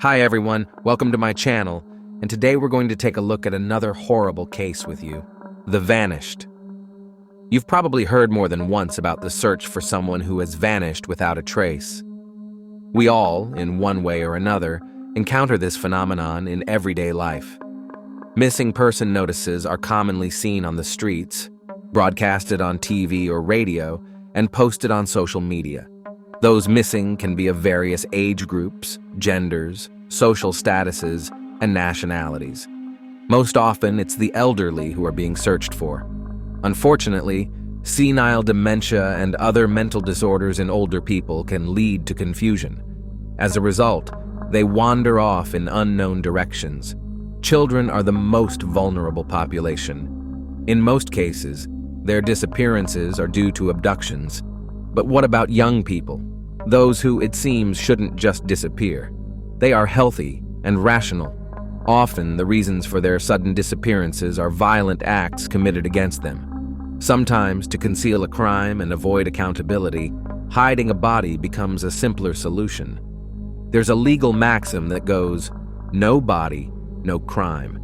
Hi everyone, welcome to my channel, and today we're going to take a look at another horrible case with you, the vanished. You've probably heard more than once about the search for someone who has vanished without a trace. We all, in one way or another, encounter this phenomenon in everyday life. Missing person notices are commonly seen on the streets, broadcasted on TV or radio, and posted on social media. Those missing can be of various age groups, genders, social statuses, and nationalities. Most often, it's the elderly who are being searched for. Unfortunately, senile dementia and other mental disorders in older people can lead to confusion. As a result, they wander off in unknown directions. Children are the most vulnerable population. In most cases, their disappearances are due to abductions. But what about young people? Those who, it seems, shouldn't just disappear. They are healthy and rational. Often, the reasons for their sudden disappearances are violent acts committed against them. Sometimes, to conceal a crime and avoid accountability, hiding a body becomes a simpler solution. There's a legal maxim that goes, "No body, no crime."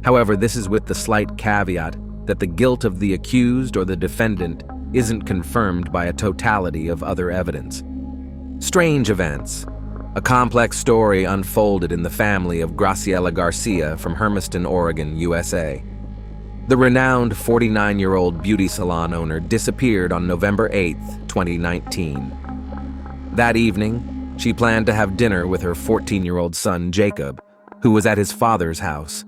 However, this is with the slight caveat that the guilt of the accused or the defendant isn't confirmed by a totality of other evidence. Strange events. A complex story unfolded in the family of Graciela Garcia from Hermiston, Oregon, USA. The renowned 49-year-old beauty salon owner disappeared on November 8, 2019. That evening, she planned to have dinner with her 14-year-old son, Jacob, who was at his father's house.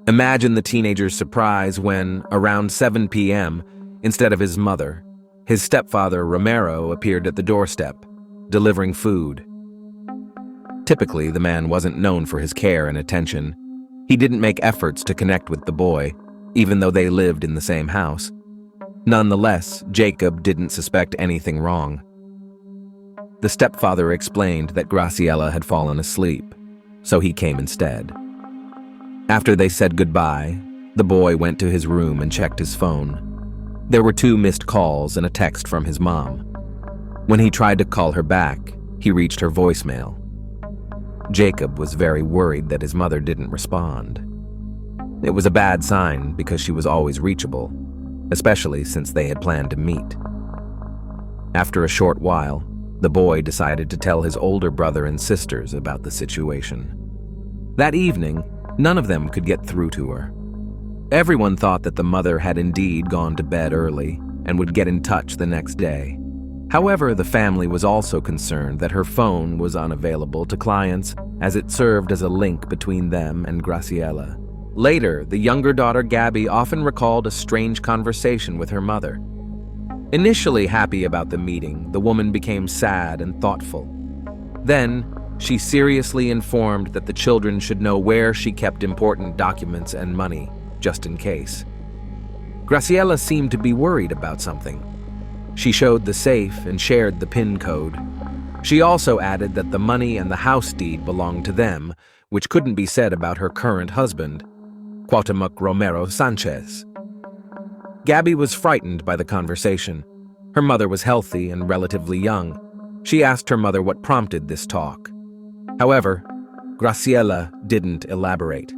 Imagine the teenager's surprise when, around 7 p.m., instead of his mother, his stepfather, Romero, appeared at the doorstep, delivering food. Typically, the man wasn't known for his care and attention. He didn't make efforts to connect with the boy, even though they lived in the same house. Nonetheless, Jacob didn't suspect anything wrong. The stepfather explained that Graciela had fallen asleep, so he came instead. After they said goodbye, the boy went to his room and checked his phone. There were 2 missed calls and a text from his mom. When he tried to call her back, he reached her voicemail. Jacob was very worried that his mother didn't respond. It was a bad sign because she was always reachable, especially since they had planned to meet. After a short while, the boy decided to tell his older brother and sisters about the situation. That evening, none of them could get through to her. Everyone thought that the mother had indeed gone to bed early and would get in touch the next day. However, the family was also concerned that her phone was unavailable to clients as it served as a link between them and Graciela. Later, the younger daughter Gabby often recalled a strange conversation with her mother. Initially happy about the meeting, the woman became sad and thoughtful. Then, she seriously informed that the children should know where she kept important documents and money, just in case. Graciela seemed to be worried about something. She showed the safe and shared the PIN code. She also added that the money and the house deed belonged to them, which couldn't be said about her current husband, Cuauhtemoc Romero Sanchez. Gabby was frightened by the conversation. Her mother was healthy and relatively young. She asked her mother what prompted this talk. However, Graciela didn't elaborate.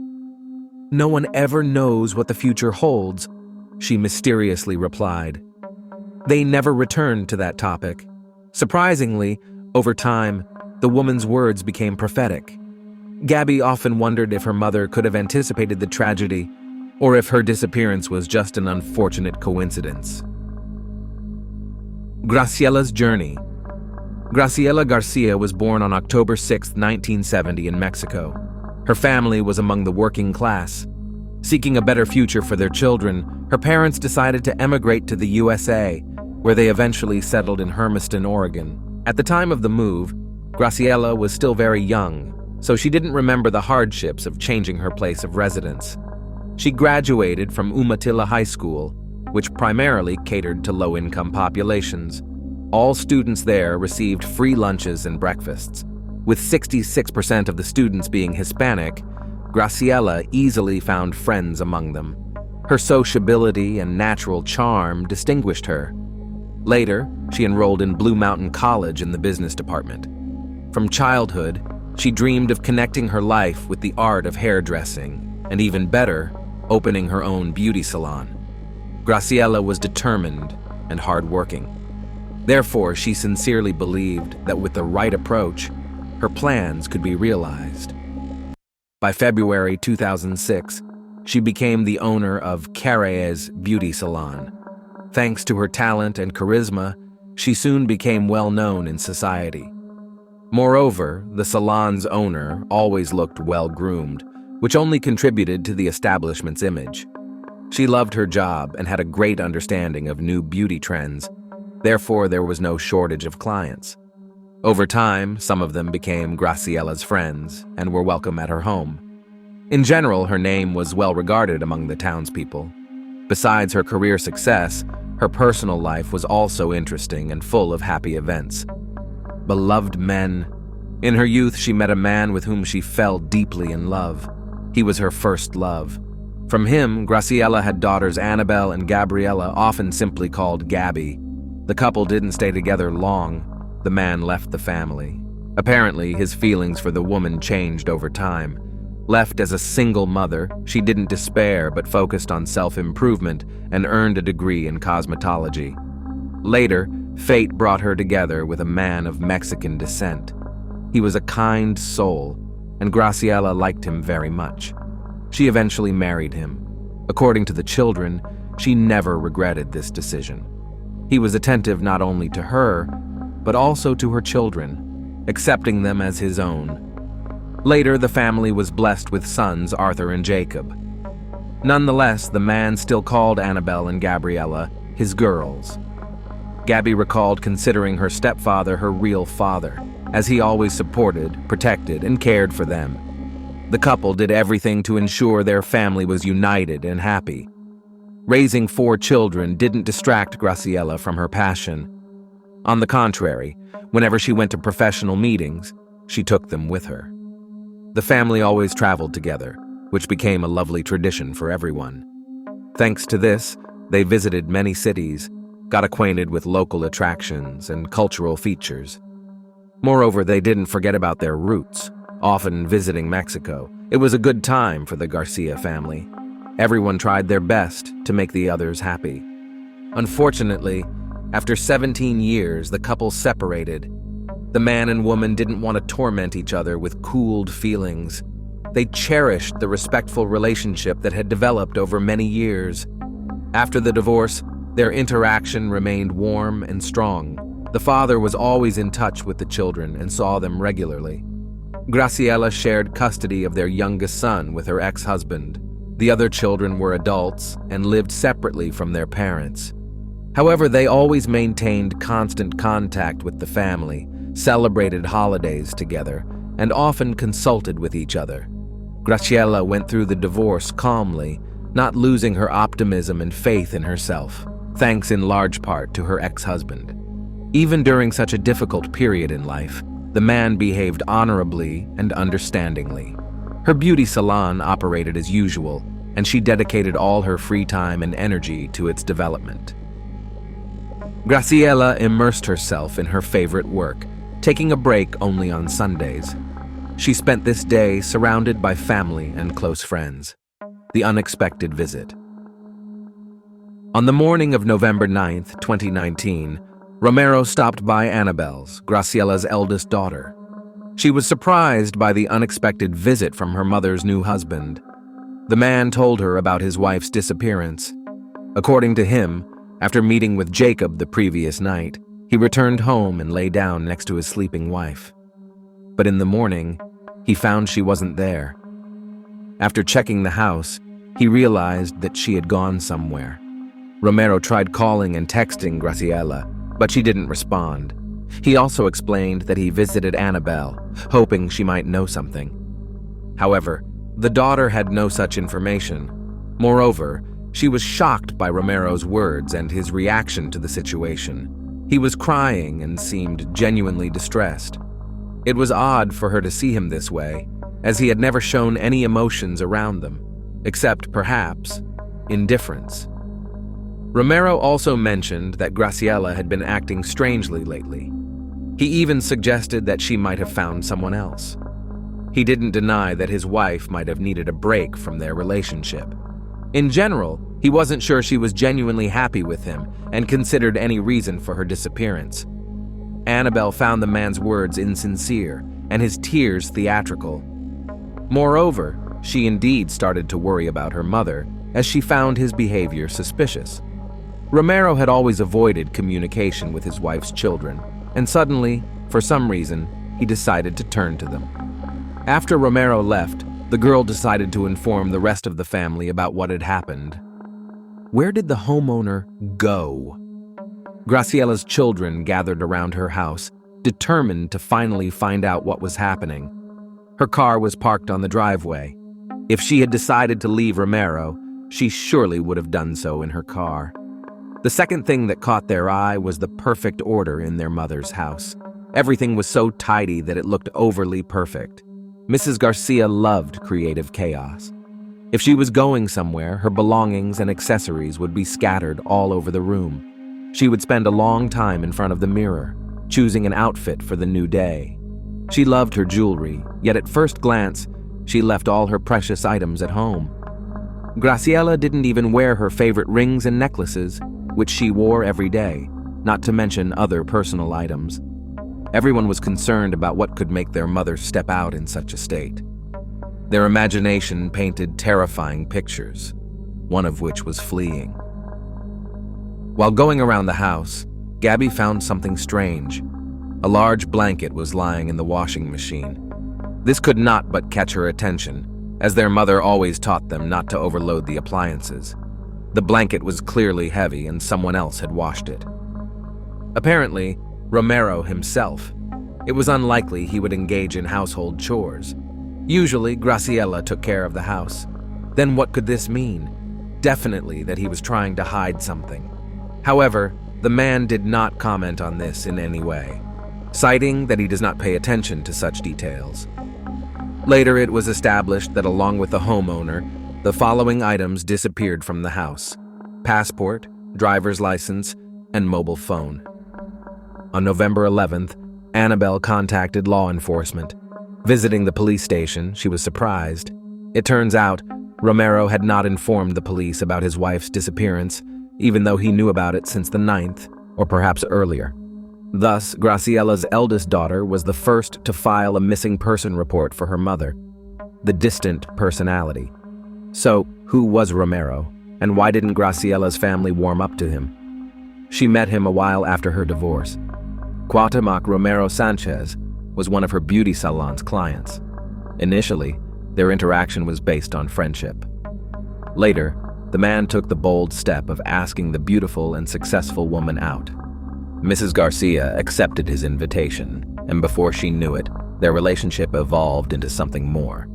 "No one ever knows what the future holds," she mysteriously replied. They never returned to that topic. Surprisingly, over time, the woman's words became prophetic. Gabby often wondered if her mother could have anticipated the tragedy or if her disappearance was just an unfortunate coincidence. Graciela's journey. Graciela Garcia was born on October 6, 1970 in Mexico. Her family was among the working class. Seeking a better future for their children, her parents decided to emigrate to the USA, where they eventually settled in Hermiston, Oregon. At the time of the move, Graciela was still very young, so she didn't remember the hardships of changing her place of residence. She graduated from Umatilla High School, which primarily catered to low-income populations. All students there received free lunches and breakfasts. With 66% of the students being Hispanic, Graciela easily found friends among them. Her sociability and natural charm distinguished her. Later, she enrolled in Blue Mountain College in the business department. From childhood, She dreamed of connecting her life with the art of hairdressing, and even better, opening her own beauty salon. Graciela was determined and hardworking. Therefore, she sincerely believed that with the right approach, her plans could be realized. By February 2006, she became the owner of Carayes Beauty Salon. Thanks to her talent and charisma, she soon became well known in society. Moreover, the salon's owner always looked well-groomed, which only contributed to the establishment's image. She loved her job and had a great understanding of new beauty trends. Therefore, there was no shortage of clients. Over time, some of them became Graciela's friends and were welcome at her home. In general, her name was well regarded among the townspeople. Besides her career success, her personal life was also interesting and full of happy events. Beloved men. In her youth, she met a man with whom she fell deeply in love. He was her first love. From him, Graciela had daughters Annabelle and Gabriela, often simply called Gabby. The couple didn't stay together long. The man left the family. Apparently, his feelings for the woman changed over time. Left as a single mother, she didn't despair but focused on self-improvement and earned a degree in cosmetology. Later, fate brought her together with a man of Mexican descent. He was a kind soul, and Graciela liked him very much. She eventually married him. According to the children, she never regretted this decision. He was attentive not only to her, but also to her children, accepting them as his own. Later, the family was blessed with sons Arthur and Jacob. Nonetheless, the man still called Annabelle and Gabriela his girls. Gabby recalled considering her stepfather her real father, as he always supported, protected, and cared for them. The couple did everything to ensure their family was united and happy. Raising 4 children didn't distract Graciela from her passion. On the contrary, whenever she went to professional meetings, she took them with her. The family always traveled together, which became a lovely tradition for everyone. Thanks to this, they visited many cities, got acquainted with local attractions and cultural features. Moreover, they didn't forget about their roots, often visiting Mexico. It was a good time for the Garcia family. Everyone tried their best to make the others happy. Unfortunately, after 17 years, the couple separated. The man and woman didn't want to torment each other with cooled feelings. They cherished the respectful relationship that had developed over many years. After the divorce, their interaction remained warm and strong. The father was always in touch with the children and saw them regularly. Graciela shared custody of their youngest son with her ex-husband. The other children were adults and lived separately from their parents. However, they always maintained constant contact with the family, celebrated holidays together, and often consulted with each other. Graciela went through the divorce calmly, not losing her optimism and faith in herself, thanks in large part to her ex-husband. Even during such a difficult period in life, the man behaved honorably and understandingly. Her beauty salon operated as usual, and she dedicated all her free time and energy to its development. Graciela immersed herself in her favorite work, taking a break only on Sundays. She spent this day surrounded by family and close friends. The unexpected visit. On the morning of November 9th, 2019, Romero stopped by Annabelle's, Graciela's eldest daughter. She was surprised by the unexpected visit from her mother's new husband. The man told her about his wife's disappearance. According to him, after meeting with Jacob the previous night, he returned home and lay down next to his sleeping wife. But in the morning, he found she wasn't there. After checking the house, he realized that she had gone somewhere. Romero tried calling and texting Graciela, but she didn't respond. He also explained that he visited Annabelle, hoping she might know something. However, the daughter had no such information. Moreover, she was shocked by Romero's words and his reaction to the situation. He was crying and seemed genuinely distressed. It was odd for her to see him this way, as he had never shown any emotions around them, except, perhaps, indifference. Romero also mentioned that Graciela had been acting strangely lately. He even suggested that she might have found someone else. He didn't deny that his wife might have needed a break from their relationship. In general, he wasn't sure she was genuinely happy with him and considered any reason for her disappearance. Annabelle found the man's words insincere and his tears theatrical. Moreover, she indeed started to worry about her mother as she found his behavior suspicious. Romero had always avoided communication with his wife's children, and suddenly, for some reason, he decided to turn to them. After Romero left, the girl decided to inform the rest of the family about what had happened. Where did the homeowner go? Graciella's children gathered around her house, determined to finally find out what was happening. Her car was parked on the driveway. If she had decided to leave Romero, she surely would have done so in her car. The second thing that caught their eye was the perfect order in their mother's house. Everything was so tidy that it looked overly perfect. Mrs. Garcia loved creative chaos. If she was going somewhere, her belongings and accessories would be scattered all over the room. She would spend a long time in front of the mirror, choosing an outfit for the new day. She loved her jewelry, yet at first glance, she left all her precious items at home. Graciela didn't even wear her favorite rings and necklaces, which she wore every day, not to mention other personal items. Everyone was concerned about what could make their mother step out in such a state. Their imagination painted terrifying pictures, one of which was fleeing. While going around the house, Gabby found something strange. A large blanket was lying in the washing machine. This could not but catch her attention, as their mother always taught them not to overload the appliances. The blanket was clearly heavy and someone else had washed it. Apparently, Romero himself. It was unlikely he would engage in household chores. Usually, Graciela took care of the house. Then what could this mean? Definitely that he was trying to hide something. However, the man did not comment on this in any way, citing that he does not pay attention to such details. Later, it was established that along with the homeowner, the following items disappeared from the house: passport, driver's license, and mobile phone. On November 11th, Annabelle contacted law enforcement. Visiting the police station, she was surprised. It turns out, Romero had not informed the police about his wife's disappearance, even though he knew about it since the 9th, or perhaps earlier. Thus, Graciela's eldest daughter was the first to file a missing person report for her mother, the distant personality. So, who was Romero, and why didn't Graciela's family warm up to him? She met him a while after her divorce. Cuauhtemoc Romero Sanchez was one of her beauty salon's clients. Initially, their interaction was based on friendship. Later, the man took the bold step of asking the beautiful and successful woman out. Mrs. Garcia accepted his invitation, and before she knew it, their relationship evolved into something more.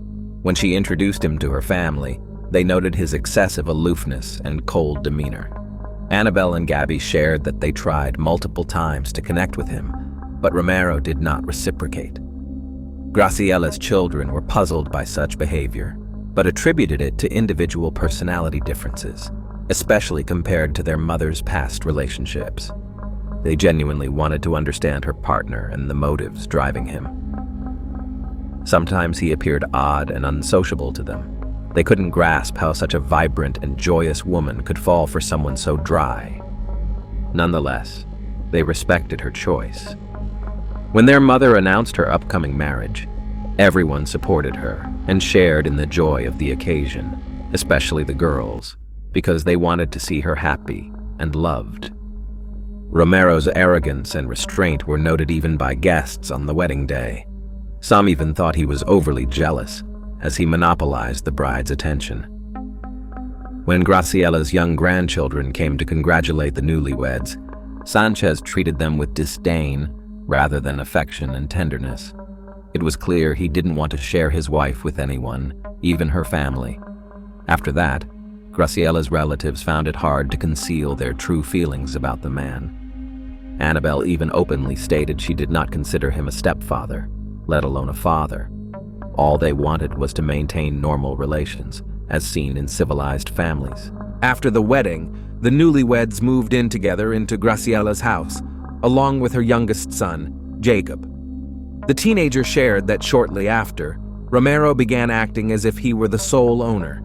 When she introduced him to her family, they noted his excessive aloofness and cold demeanor. Annabelle and Gabby shared that they tried multiple times to connect with him, but Romero did not reciprocate. Graciela's children were puzzled by such behavior, but attributed it to individual personality differences, especially compared to their mother's past relationships. They genuinely wanted to understand her partner and the motives driving him. Sometimes he appeared odd and unsociable to them. They couldn't grasp how such a vibrant and joyous woman could fall for someone so dry. Nonetheless, they respected her choice. When their mother announced her upcoming marriage, everyone supported her and shared in the joy of the occasion, especially the girls, because they wanted to see her happy and loved. Romero's arrogance and restraint were noted even by guests on the wedding day. Some even thought he was overly jealous, as he monopolized the bride's attention. When Graciela's young grandchildren came to congratulate the newlyweds, Sanchez treated them with disdain rather than affection and tenderness. It was clear he didn't want to share his wife with anyone, even her family. After that, Graciela's relatives found it hard to conceal their true feelings about the man. Annabelle even openly stated she did not consider him a stepfather, let alone a father. All they wanted was to maintain normal relations, as seen in civilized families. After the wedding, the newlyweds moved in together into Graciela's house, along with her youngest son, Jacob. The teenager shared that shortly after, Romero began acting as if he were the sole owner.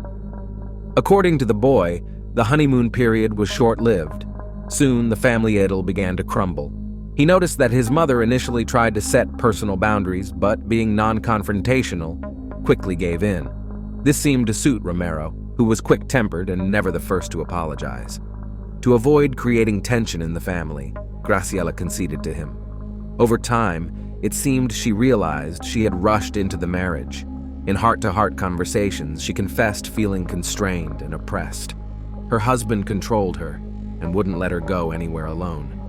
According to the boy, the honeymoon period was short-lived. Soon, the family idyll began to crumble. He noticed that his mother initially tried to set personal boundaries, but being non-confrontational, quickly gave in. This seemed to suit Romero, who was quick-tempered and never the first to apologize. To avoid creating tension in the family, Graciela conceded to him. Over time, it seemed she realized she had rushed into the marriage. In heart-to-heart conversations, she confessed feeling constrained and oppressed. Her husband controlled her and wouldn't let her go anywhere alone.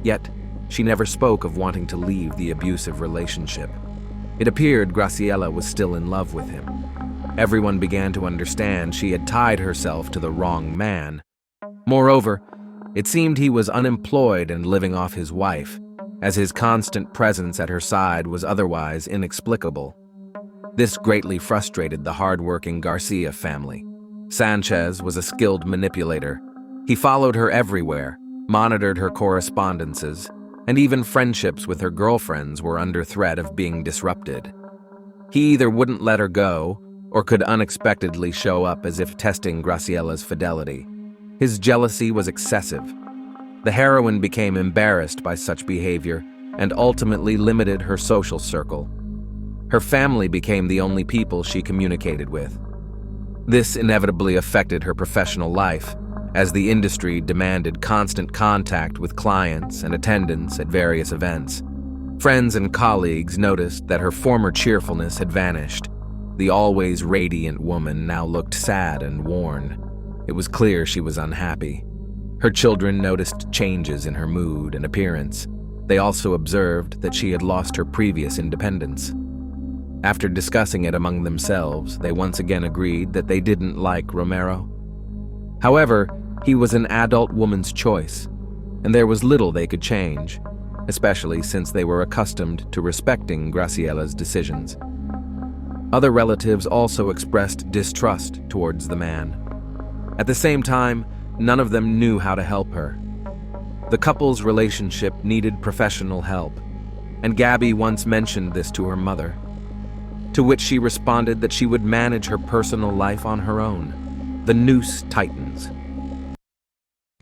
Yet, she never spoke of wanting to leave the abusive relationship. It appeared Graciela was still in love with him. Everyone began to understand she had tied herself to the wrong man. Moreover, it seemed he was unemployed and living off his wife, as his constant presence at her side was otherwise inexplicable. This greatly frustrated the hard-working Garcia family. Sanchez was a skilled manipulator. He followed her everywhere, monitored her correspondences, and even friendships with her girlfriends were under threat of being disrupted. He either wouldn't let her go, or could unexpectedly show up as if testing Graciela's fidelity. His jealousy was excessive. The heroine became embarrassed by such behavior and ultimately limited her social circle. Her family became the only people she communicated with. This inevitably affected her professional life, as the industry demanded constant contact with clients and attendance at various events. Friends and colleagues noticed that her former cheerfulness had vanished. The always radiant woman now looked sad and worn. It was clear she was unhappy. Her children noticed changes in her mood and appearance. They also observed that she had lost her previous independence. After discussing it among themselves, they once again agreed that they didn't like Romero. However, he was an adult woman's choice, and there was little they could change, especially since they were accustomed to respecting Graciela's decisions. Other relatives also expressed distrust towards the man. At the same time, none of them knew how to help her. The couple's relationship needed professional help, and Gabby once mentioned this to her mother, to which she responded that she would manage her personal life on her own. The noose tightens.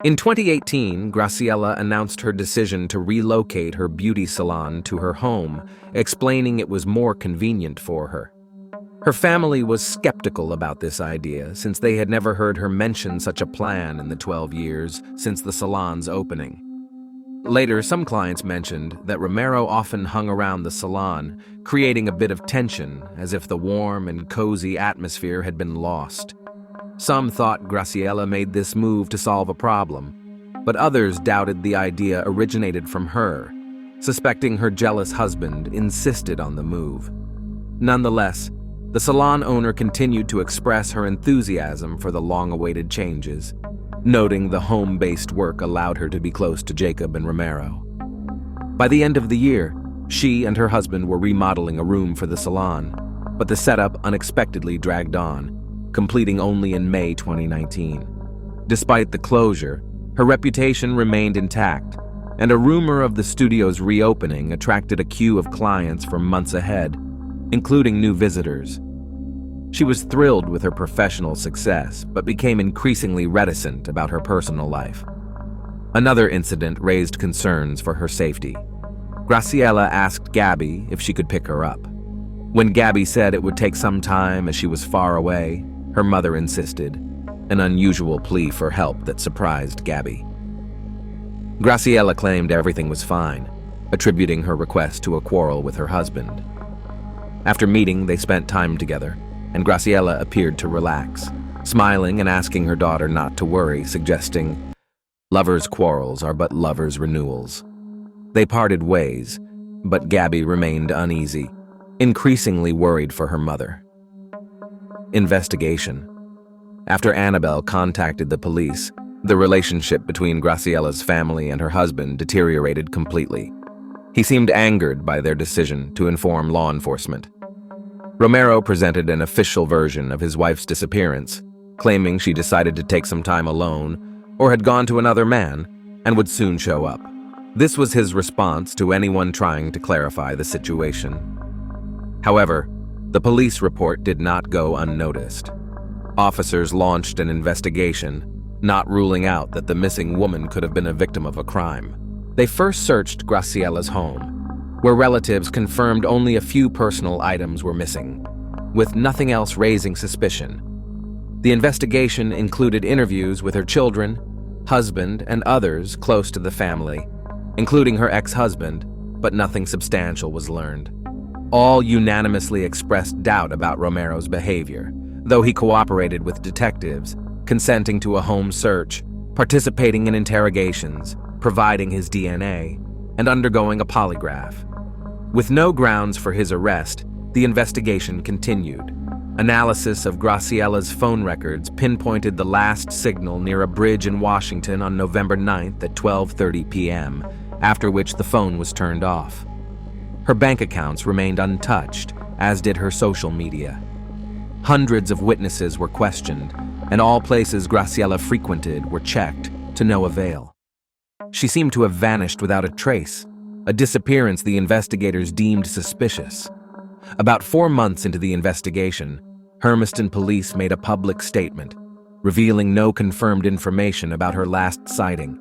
In 2018, Graciela announced her decision to relocate her beauty salon to her home, explaining it was more convenient for her. Her family was skeptical about this idea, since they had never heard her mention such a plan in the 12 years since the salon's opening. Later, some clients mentioned that Romero often hung around the salon, creating a bit of tension, as if the warm and cozy atmosphere had been lost. Some thought Graciela made this move to solve a problem, but others doubted the idea originated from her, suspecting her jealous husband insisted on the move. Nonetheless, the salon owner continued to express her enthusiasm for the long-awaited changes, noting the home-based work allowed her to be close to Jacob and Romero. By the end of the year, she and her husband were remodeling a room for the salon, but the setup unexpectedly dragged on, completing only in May 2019. Despite the closure, her reputation remained intact, and a rumor of the studio's reopening attracted a queue of clients for months ahead, including new visitors. She was thrilled with her professional success, but became increasingly reticent about her personal life. Another incident raised concerns for her safety. Graciela asked Gabby if she could pick her up. When Gabby said it would take some time as she was far away, her mother insisted, an unusual plea for help that surprised Gabby. Graciela claimed everything was fine, attributing her request to a quarrel with her husband. After meeting, they spent time together, and Graciela appeared to relax, smiling and asking her daughter not to worry, suggesting, "Lovers' quarrels are but lovers' renewals." They parted ways, but Gabby remained uneasy, increasingly worried for her mother. Investigation. After Annabelle contacted the police, the relationship between Graciela's family and her husband deteriorated completely. He seemed angered by their decision to inform law enforcement. Romero presented an official version of his wife's disappearance, claiming she decided to take some time alone or had gone to another man and would soon show up. This was his response to anyone trying to clarify the situation. However, The police report did not go unnoticed. Officers launched an investigation, not ruling out that the missing woman could have been a victim of a crime. They first searched Graciela's home, where relatives confirmed only a few personal items were missing, with nothing else raising suspicion. The investigation included interviews with her children, husband, and others close to the family, including her ex-husband, but nothing substantial was learned. All unanimously expressed doubt about Romero's behavior, though he cooperated with detectives, consenting to a home search, participating in interrogations, providing his DNA, and undergoing a polygraph. With no grounds for his arrest, the investigation continued. Analysis of Graciela's phone records pinpointed the last signal near a bridge in Washington on November 9th at 12:30 p.m., after which the phone was turned off. Her bank accounts remained untouched, as did her social media. Hundreds of witnesses were questioned, and all places Graciela frequented were checked, to no avail. She seemed to have vanished without a trace, a disappearance the investigators deemed suspicious. About 4 months into the investigation, Hermiston police made a public statement, revealing no confirmed information about her last sighting.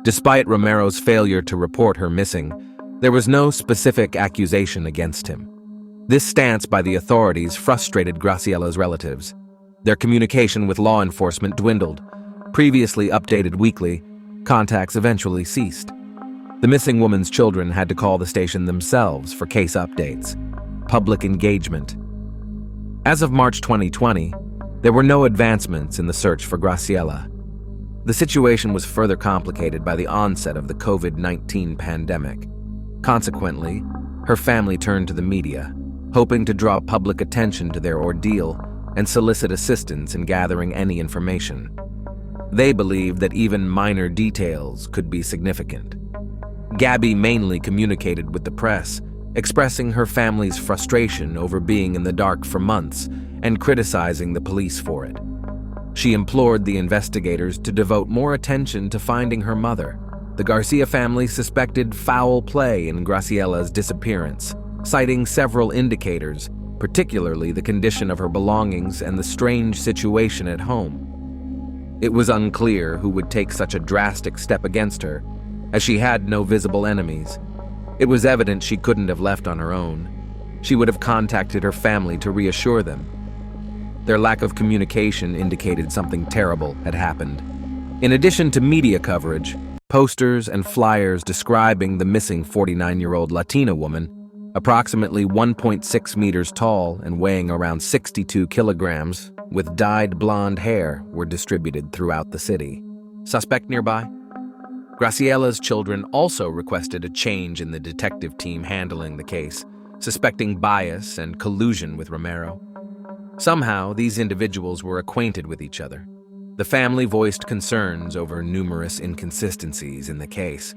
Despite Romero's failure to report her missing, there was no specific accusation against him. This stance by the authorities frustrated Graciela's relatives. Their communication with law enforcement dwindled. Previously updated weekly, contacts eventually ceased. The missing woman's children had to call the station themselves for case updates. Public engagement. As of March 2020, there were no advancements in the search for Graciela. The situation was further complicated by the onset of the COVID-19 pandemic. Consequently, her family turned to the media, hoping to draw public attention to their ordeal and solicit assistance in gathering any information. They believed that even minor details could be significant. Gabby mainly communicated with the press, expressing her family's frustration over being in the dark for months and criticizing the police for it. She implored the investigators to devote more attention to finding her mother. The Garcia family suspected foul play in Graciela's disappearance, citing several indicators, particularly the condition of her belongings and the strange situation at home. It was unclear who would take such a drastic step against her, as she had no visible enemies. It was evident she couldn't have left on her own. She would have contacted her family to reassure them. Their lack of communication indicated something terrible had happened. In addition to media coverage, posters and flyers describing the missing 49-year-old Latina woman, approximately 1.6 meters tall and weighing around 62 kilograms, with dyed blonde hair, were distributed throughout the city. Suspect nearby? Graciela's children also requested a change in the detective team handling the case, suspecting bias and collusion with Romero. Somehow, these individuals were acquainted with each other. The family voiced concerns over numerous inconsistencies in the case.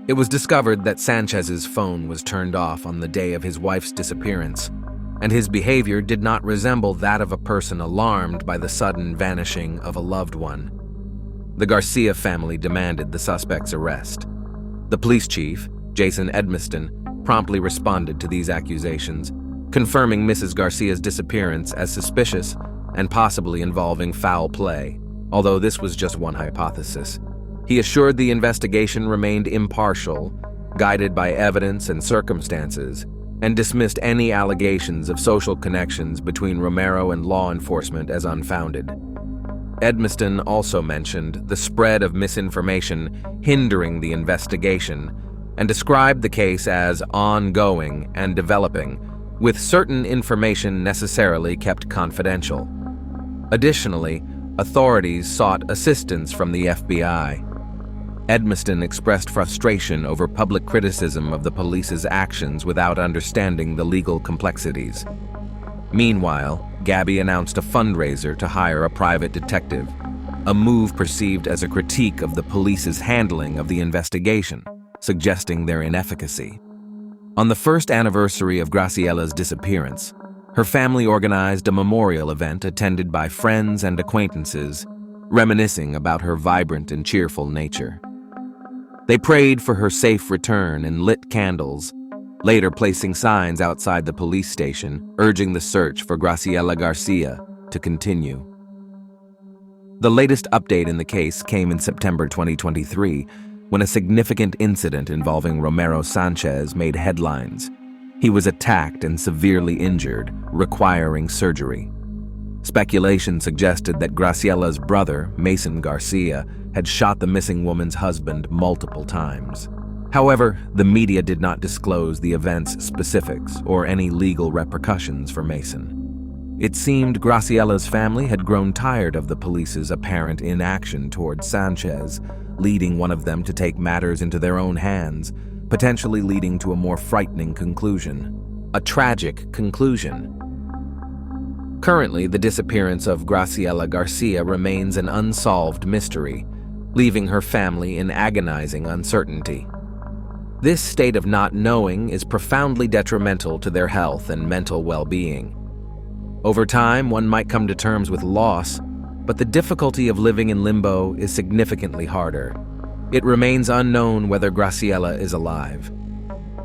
It was discovered that Sanchez's phone was turned off on the day of his wife's disappearance, and his behavior did not resemble that of a person alarmed by the sudden vanishing of a loved one. The Garcia family demanded the suspect's arrest. The police chief, Jason Edmiston, promptly responded to these accusations, confirming Mrs. Garcia's disappearance as suspicious and possibly involving foul play, although this was just one hypothesis. He assured the investigation remained impartial, guided by evidence and circumstances, and dismissed any allegations of social connections between Romero and law enforcement as unfounded. Edmiston also mentioned the spread of misinformation hindering the investigation and described the case as ongoing and developing, with certain information necessarily kept confidential. Additionally, authorities sought assistance from the FBI. Edmiston expressed frustration over public criticism of the police's actions without understanding the legal complexities. Meanwhile, Gabby announced a fundraiser to hire a private detective, a move perceived as a critique of the police's handling of the investigation, suggesting their inefficacy. On the first anniversary of Graciela's disappearance, her family organized a memorial event attended by friends and acquaintances, reminiscing about her vibrant and cheerful nature. They prayed for her safe return and lit candles, later placing signs outside the police station urging the search for Graciela Garcia to continue. The latest update in the case came in September 2023, when a significant incident involving Romero Sanchez made headlines. He was attacked and severely injured, requiring surgery. Speculation suggested that Graciela's brother, Mason Garcia, had shot the missing woman's husband multiple times. However, the media did not disclose the event's specifics or any legal repercussions for Mason. It seemed Graciela's family had grown tired of the police's apparent inaction towards Sanchez, leading one of them to take matters into their own hands, potentially leading to a more frightening conclusion. A tragic conclusion. Currently, the disappearance of Graciela Garcia remains an unsolved mystery, leaving her family in agonizing uncertainty. This state of not knowing is profoundly detrimental to their health and mental well-being. Over time, one might come to terms with loss, but the difficulty of living in limbo is significantly harder. It remains unknown whether Graciela is alive.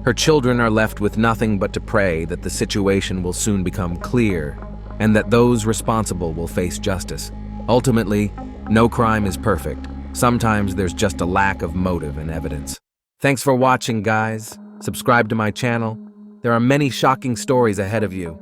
Her children are left with nothing but to pray that the situation will soon become clear and that those responsible will face justice. Ultimately, no crime is perfect. Sometimes there's just a lack of motive and evidence. Thanks for watching, guys. Subscribe to my channel. There are many shocking stories ahead of you.